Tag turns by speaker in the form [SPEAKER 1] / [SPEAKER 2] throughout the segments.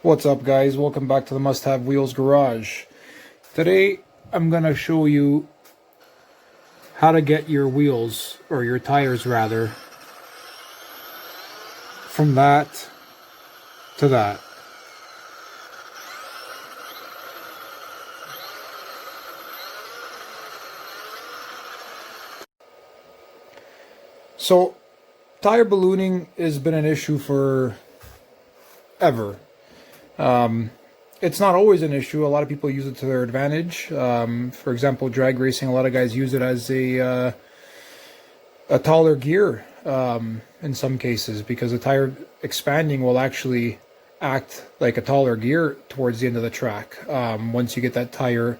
[SPEAKER 1] What's up, guys? Welcome back to the Must Have Wheels Garage. Today I'm gonna show you how to get your wheels, or your tires rather, from that to that. So tire ballooning has been an issue for ever. It's not always an issue. A lot of people use it to their advantage. For example, drag racing, a lot of guys use it as a taller gear in some cases, because the tire expanding will actually act like a taller gear towards the end of the track once you get that tire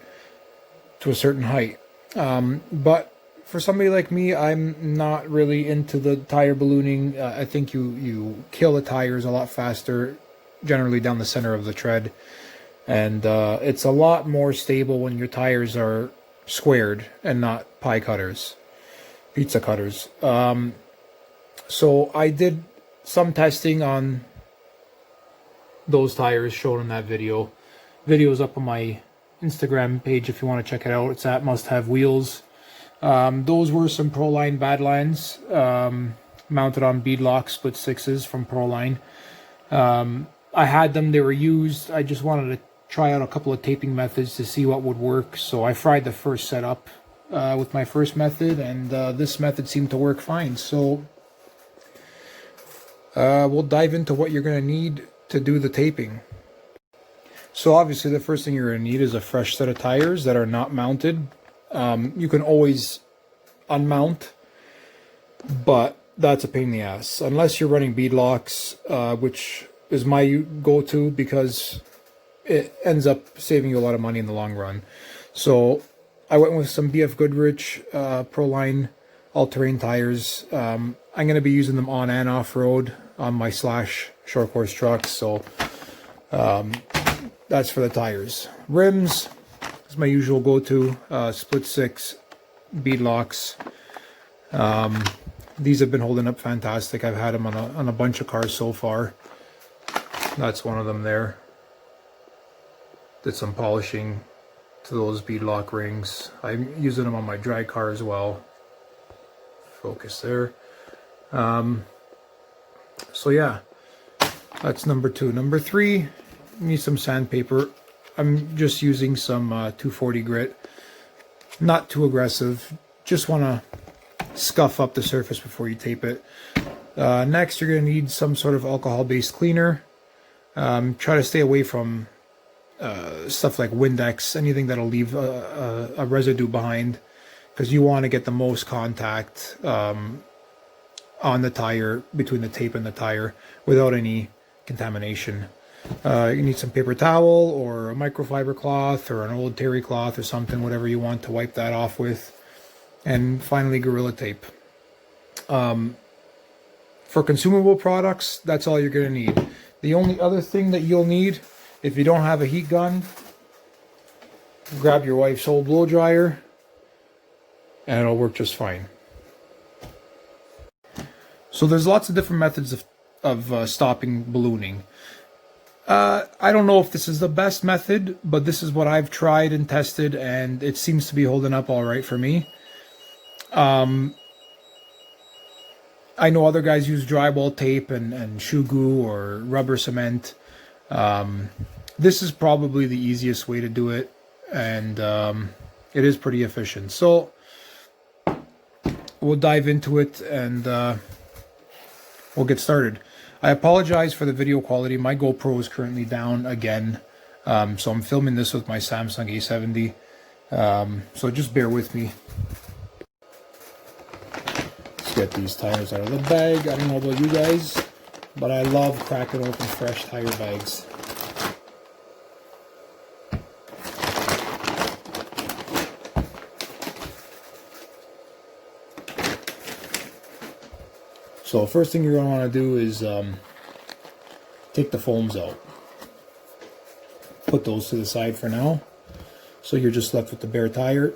[SPEAKER 1] to a certain height. But for somebody like me, I'm not really into the tire ballooning. I think you kill the tires a lot faster, generally down the center of the tread, and it's a lot more stable when your tires are squared and not pizza cutters. So I did some testing on those tires shown in that video. Video's up on my Instagram page if you want to check it out. It's at Must Have Wheels. Those were some Proline Badlines, mounted on beadlock split sixes from Proline. I had them, they were used. I just wanted to try out a couple of taping methods to see what would work. So I fried the first setup with my first method, and this method seemed to work fine. So we'll dive into what you're going to need to do the taping. So obviously the first thing you're going to need is a fresh set of tires that are not mounted. You can always unmount, but that's a pain in the ass unless you're running beadlocks, which is my go-to because it ends up saving you a lot of money in the long run. So I went with some BF Goodrich Proline all-terrain tires. I'm going to be using them on and off-road on my Slash short course trucks. So that's for the tires. Rims is my usual go-to, split six beadlocks. These have been holding up fantastic. I've had them on a bunch of cars so far. That's one of them there. Did some polishing to those beadlock rings. I'm using them on my drag car as well. Focus there. So yeah, that's number two. Number three, you need some sandpaper. I'm just using some 240 grit. Not too aggressive. Just want to scuff up the surface before you tape it. Next, you're going to need some sort of alcohol-based cleaner. Try to stay away from stuff like Windex, anything that'll leave a residue behind, because you want to get the most contact on the tire, between the tape and the tire, without any contamination. You need some paper towel or a microfiber cloth or an old terry cloth or something, whatever you want to wipe that off with. And finally, Gorilla Tape. For consumable products, that's all you're going to need. The only other thing that you'll need, if you don't have a heat gun, grab your wife's old blow dryer and it'll work just fine. So there's lots of different methods of stopping ballooning. I don't know if this is the best method, but this is what I've tried and tested, and it seems to be holding up all right for me. I know other guys use drywall tape and shoe glue or rubber cement. This is probably the easiest way to do it, and it is pretty efficient. So we'll dive into it and we'll get started. I apologize for the video quality. My GoPro is currently down again, so I'm filming this with my Samsung A70. So just bear with me. Get these tires out of the bag. I don't know about you guys, but I love cracking open fresh tire bags. So first thing you're going to want to do is take the foams out. Put those to the side for now. So you're just left with the bare tire.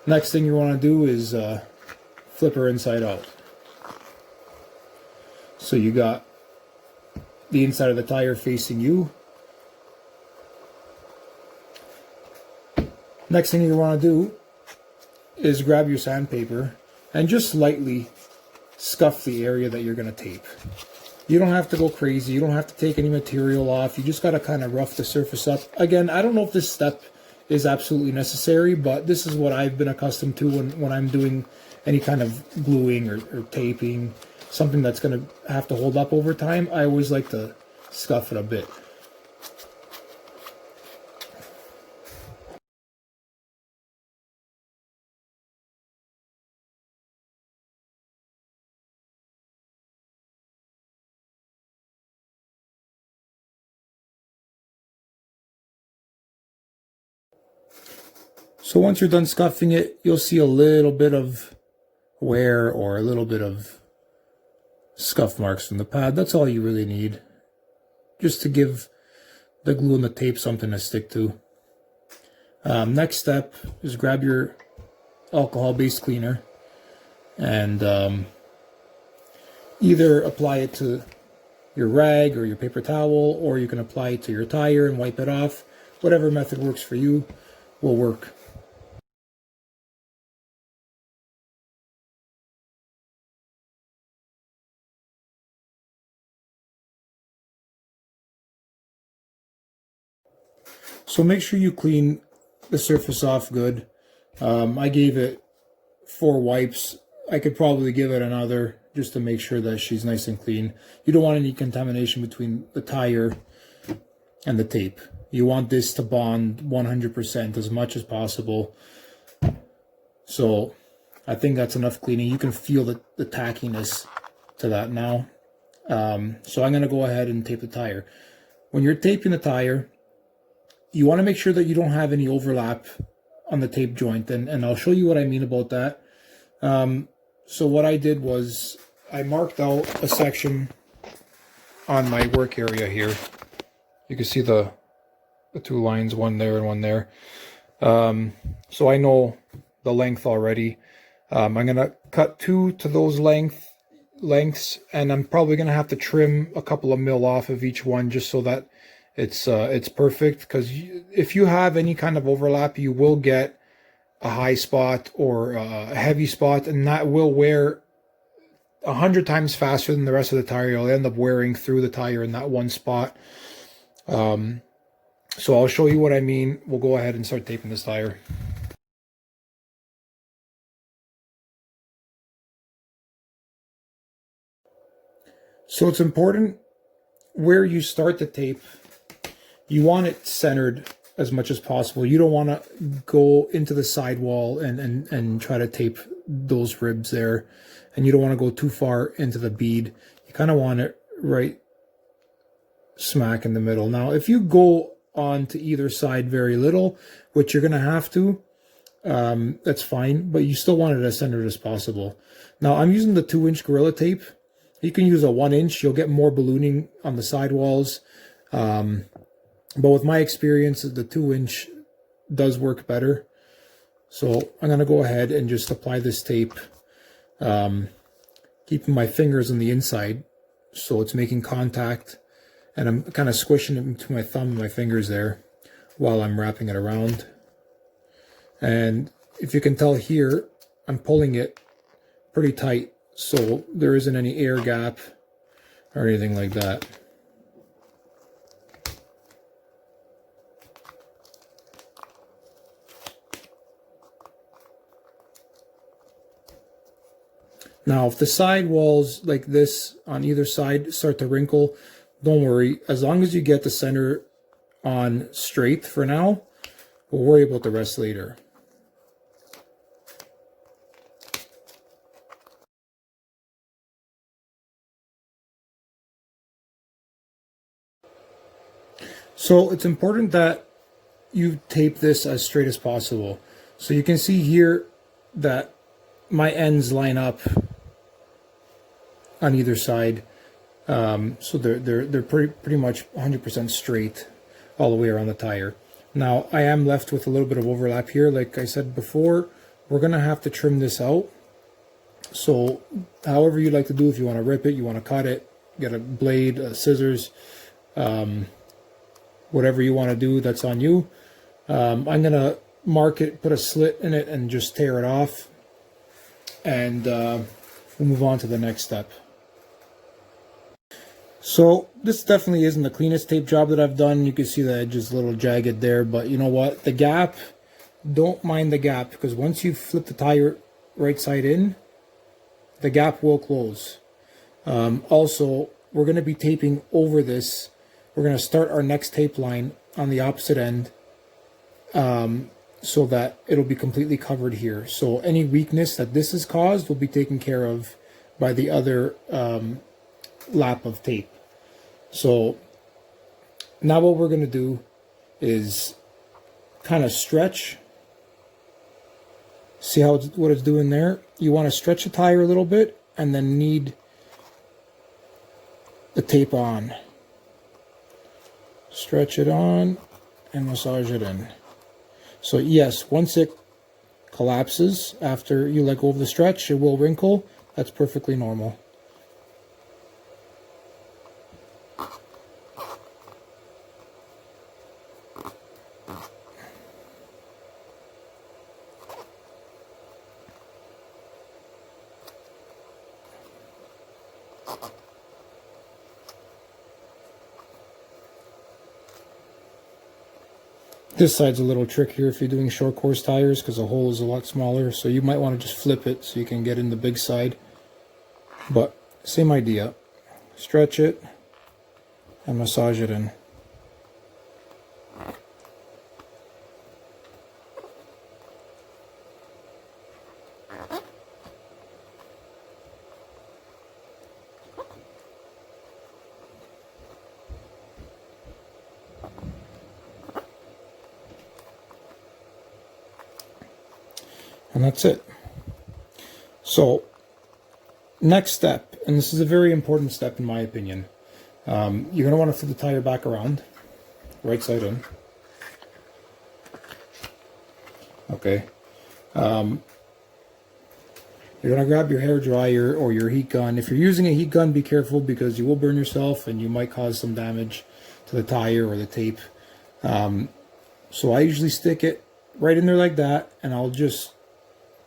[SPEAKER 1] Next thing you want to do is flip her inside out. So you got the inside of the tire facing you. Next thing you want to do is grab your sandpaper and just lightly scuff the area that you're going to tape. You don't have to go crazy. You don't have to take any material off. You just got to kind of rough the surface up. Again, I don't know if this step is absolutely necessary, but this is what I've been accustomed to when I'm doing any kind of gluing or taping, something that's going to have to hold up over time. I always like to scuff it a bit. So once you're done scuffing it, you'll see a little bit of wear or a little bit of scuff marks from the pad. That's all you really need, just to give the glue and the tape something to stick to. Next step is grab your alcohol-based cleaner and either apply it to your rag or your paper towel, or you can apply it to your tire and wipe it off. Whatever method works for you will work. So make sure you clean the surface off good. I gave it 4 wipes. I could probably give it another just to make sure that she's nice and clean. You don't want any contamination between the tire and the tape. You want this to bond 100% as much as possible. So I think that's enough cleaning. You can feel the tackiness to that now. So I'm going to go ahead and tape the tire. When you're taping the tire, you want to make sure that you don't have any overlap on the tape joint, and I'll show you what I mean about that. So what I did was I marked out a section on my work area here. You can see the 2 lines, one there and one there. So I know the length already. I'm going to cut 2 to those lengths, and I'm probably going to have to trim a couple of mil off of each one just so that it's perfect, because if you have any kind of overlap, you will get a high spot or a heavy spot, and that will wear 100 times faster than the rest of the tire. You'll end up wearing through the tire in that one spot. So I'll show you what I mean. We'll go ahead and start taping this tire. So it's important where you start the tape. You want it centered as much as possible. You don't want to go into the sidewall and try to tape those ribs there. And you don't want to go too far into the bead. You kind of want it right smack in the middle. Now, if you go on to either side very little, which you're going to have to, that's fine. But you still want it as centered as possible. Now, I'm using the 2-inch Gorilla Tape. You can use a 1-inch. You'll get more ballooning on the sidewalls. But with my experience, the 2-inch does work better. So I'm going to go ahead and just apply this tape, keeping my fingers on the inside so it's making contact. And I'm kind of squishing it between my thumb and my fingers there while I'm wrapping it around. And if you can tell here, I'm pulling it pretty tight so there isn't any air gap or anything like that. Now, if the side walls like this on either side start to wrinkle, don't worry. As long as you get the center on straight for now, we'll worry about the rest later. So it's important that you tape this as straight as possible. So you can see here that my ends line up on either side, so they're pretty much 100% straight all the way around the tire. Now I am left with a little bit of overlap here. Like I said before, we're gonna have to trim this out. So however you like to do, if you want to rip it, you want to cut it, get a blade, scissors, whatever you want to do, that's on you. I'm going to mark it, put a slit in it, and just tear it off. And we'll move on to the next step. So this definitely isn't the cleanest tape job that I've done. You can see the edge is a little jagged there, but you know what? The gap, don't mind the gap, because once you flip the tire right side in, the gap will close. Also, we're going to be taping over this. We're going to start our next tape line on the opposite end, so that it'll be completely covered here. So any weakness that this has caused will be taken care of by the other lap of tape. So now what we're going to do is kind of stretch. See how what it's doing there? You want to stretch the tire a little bit and then knead the tape on. Stretch it on and massage it in. So yes, once it collapses after you let go of the stretch, it will wrinkle. That's perfectly normal. This side's a little trickier if you're doing short course tires because the hole is a lot smaller, so you might want to just flip it so you can get in the big side. But same idea. Stretch it and massage it in. And that's it. So, next step, and this is a very important step in my opinion. You're going to want to flip the tire back around, right side in. Okay. You're going to grab your hair dryer or your heat gun. If you're using a heat gun, be careful because you will burn yourself and you might cause some damage to the tire or the tape. So I usually stick it right in there like that, and I'll just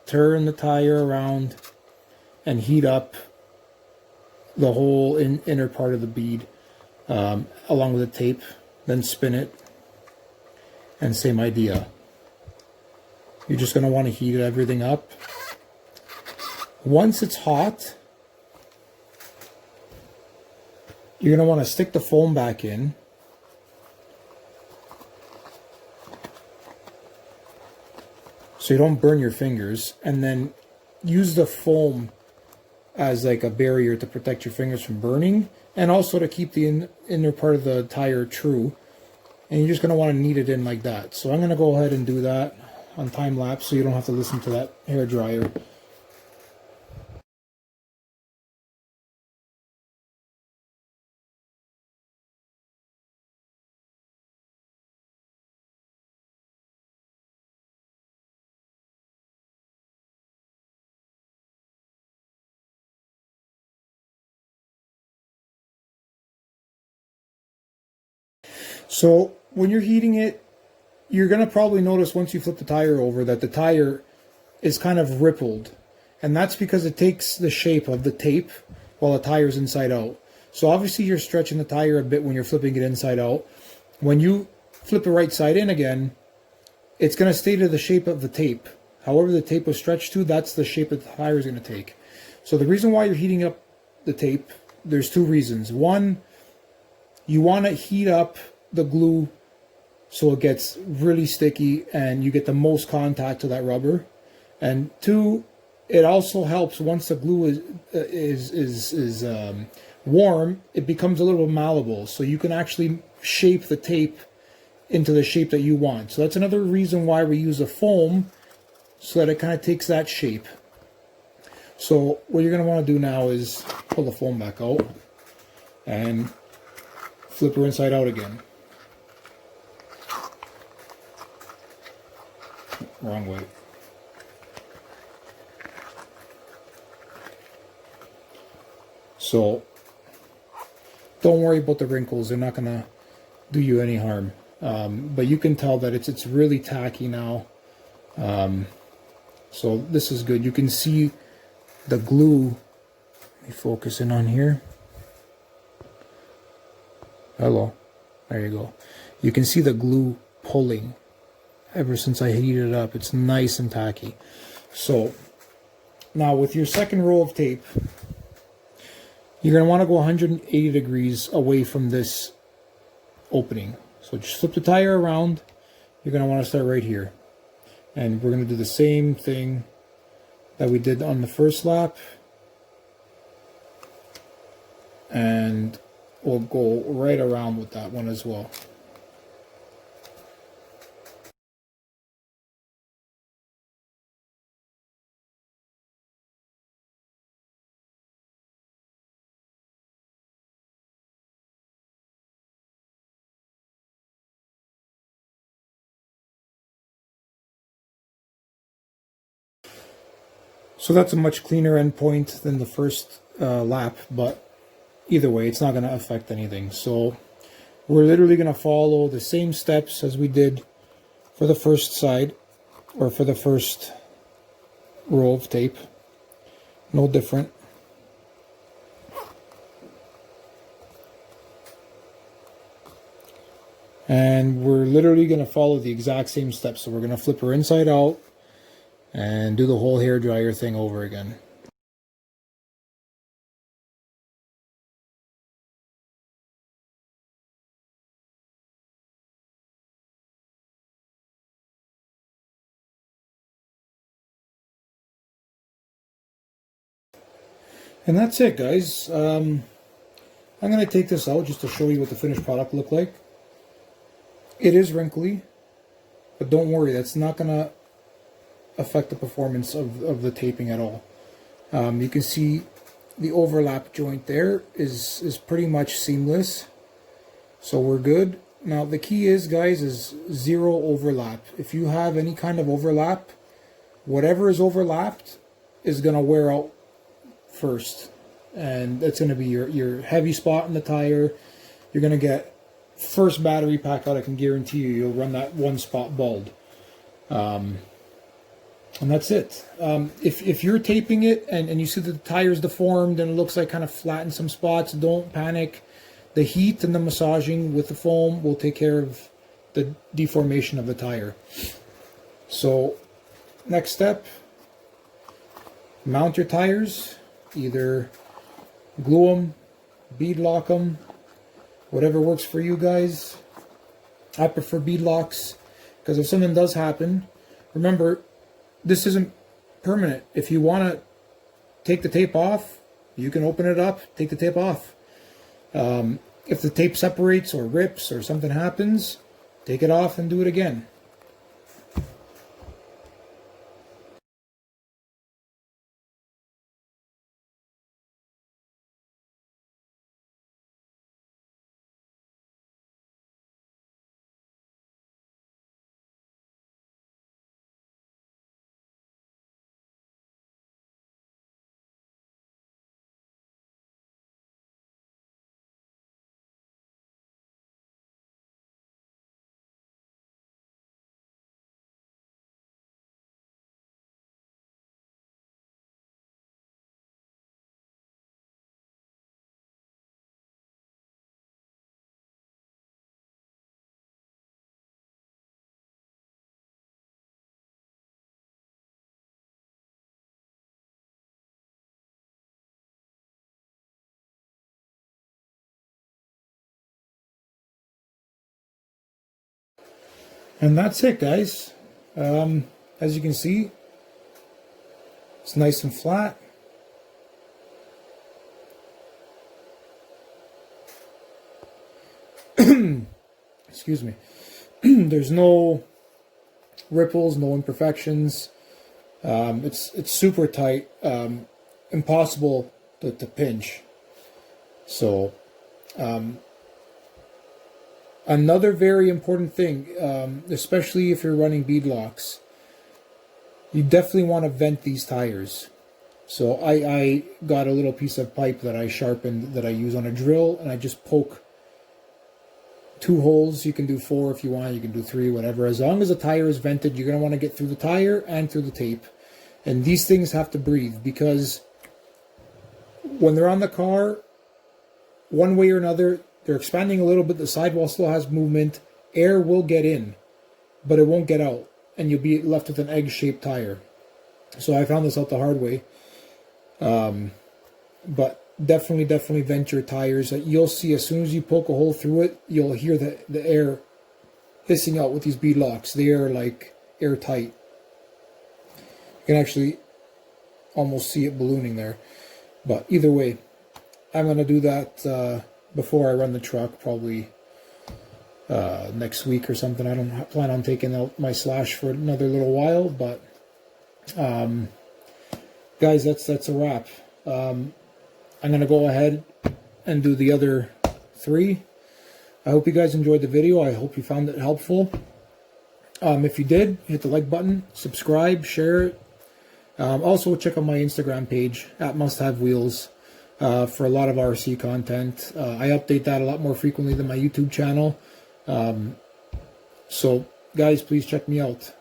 [SPEAKER 1] turn the tire around and heat up the whole inner part of the bead along with the tape, then spin it, and same idea. You're just going to want to heat everything up. Once it's hot, you're going to want to stick the foam back in. So you don't burn your fingers, and then use the foam as like a barrier to protect your fingers from burning, and also to keep the inner part of the tire true. And you're just going to want to knead it in like that. So I'm going to go ahead and do that on time lapse so you don't have to listen to that hair dryer. So when you're heating it, you're going to probably notice once you flip the tire over that the tire is kind of rippled. And that's because it takes the shape of the tape while the tire's inside out. So obviously you're stretching the tire a bit when you're flipping it inside out. When you flip it right side in again, it's going to stay to the shape of the tape. However the tape was stretched to, that's the shape that the tire is going to take. So the reason why you're heating up the tape, there's two reasons. One, you want to heat up the glue so it gets really sticky and you get the most contact to that rubber. And two, it also helps once the glue is warm, it becomes a little malleable, so you can actually shape the tape into the shape that you want. So that's another reason why we use a foam, so that it kind of takes that shape. So what you're going to want to do now is pull the foam back out and flip her inside out again. Wrong way. So Don't worry about the wrinkles. They're not gonna do you any harm. But you can tell that it's really tacky now. So this is good. You can see the glue. Let me focus in on here. Hello. There you go. You can see the glue pulling ever since I heated it up. It's nice and tacky. So now with your second roll of tape, you're going to want to go 180 degrees away from this opening. So just flip the tire around. You're going to want to start right here. And we're going to do the same thing that we did on the first lap. And we'll go right around with that one as well. So that's a much cleaner endpoint than the first lap, but either way, it's not going to affect anything. So we're literally going to follow the same steps as we did for the first side, or for the first roll of tape. No different. And we're literally going to follow the exact same steps. So we're going to flip her inside out and do the whole hair dryer thing over again. And that's it, guys. I'm going to take this out just to show you what the finished product looked like. It is wrinkly, but don't worry, that's not going to affect the performance of the taping at all. You can see the overlap joint there is pretty much seamless, so we're good. Now the key is, guys, is zero overlap. If you have any kind of overlap, whatever is overlapped is going to wear out first, and that's going to be your heavy spot in the tire. You're going to get first battery pack out. I can guarantee you'll run that one spot bald. And that's it. If you're taping it and you see that the tire's deformed and it looks like kind of flat in some spots, don't panic. The heat and the massaging with the foam will take care of the deformation of the tire. So next step, mount your tires. Either glue them, bead lock them, whatever works for you guys. I prefer bead locks because if something does happen, remember, this isn't permanent. If you want to take the tape off, you can open it up, take the tape off. If the tape separates or rips or something happens, take it off and do it again. And that's it, guys. As you can see, it's nice and flat. Excuse me. There's no ripples, no imperfections. It's super tight, impossible to pinch. So another very important thing, especially if you're running bead locks, you definitely want to vent these tires. So I got a little piece of pipe that I sharpened that I use on a drill, and I just poke 2 holes. You can do 4 if you want, you can do 3, whatever. As long as the tire is vented, you're going to want to get through the tire and through the tape. And these things have to breathe, because when they're on the car, one way or another, they're expanding a little bit, the sidewall still has movement, air will get in, but it won't get out, and you'll be left with an egg-shaped tire. So I found this out the hard way. But definitely vent your tires. You'll see as soon as you poke a hole through it, you'll hear the air hissing out with these bead locks. They are like airtight. You can actually almost see it ballooning there. But either way, I'm going to do that before I run the truck, probably next week or something. I don't plan on taking out my Slash for another little while, but guys, that's a wrap. I'm going to go ahead and do the other 3. I hope you guys enjoyed the video. I hope you found it helpful. If you did, hit the like button, subscribe, share it. Also, check out my Instagram page, @MustHaveWheels, for a lot of RC content. I update that a lot more frequently than my YouTube channel. So, guys, please check me out.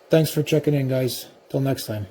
[SPEAKER 1] Thanks for checking in, guys. Till next time.